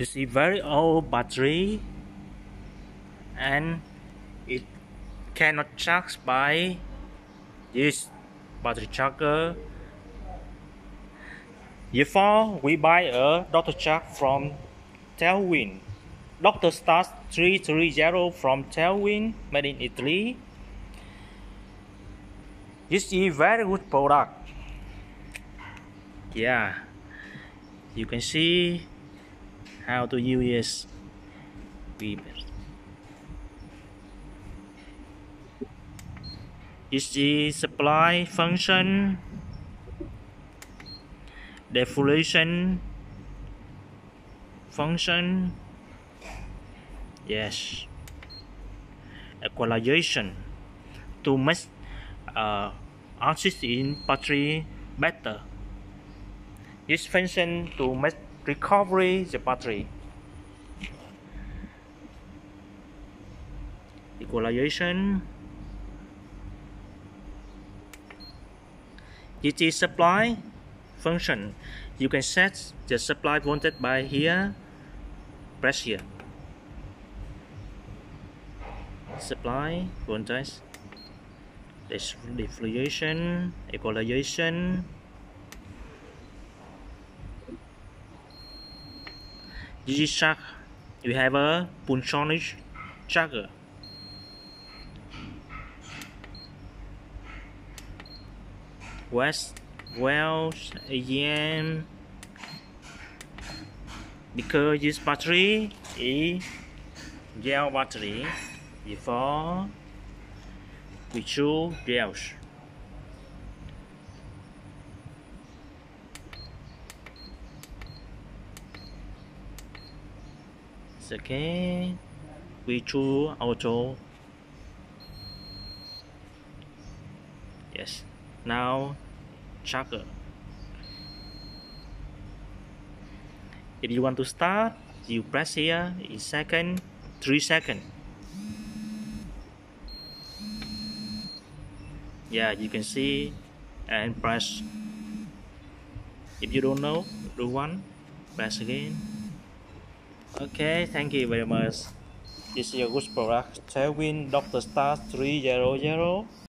This is very old battery and it cannot charge by this battery charger. Therefore, we buy a doctor charge from Telwin. Doctor Stars 330 from Telwin, made in Italy. This is very good product. Yeah, you can see how to use Viet. This is supply function, deflation function, yes, equalization to make access in battery better. This function to make recovery the battery. Equalization. This is supply function. You can set the supply voltage by here. Press here. Supply voltage. Deflation. Equalization. This is charge. We have a punconic charger. West Wells again, because this battery is gel battery. Before we choose gels. Okay, we choose auto. Yes. Now charger. If you want to start, you press here in 3 seconds. Yeah, you can see and press. If you don't know, do one, press again. Okay, thank you very much. This is a good product. Telwin Dr. Star 300.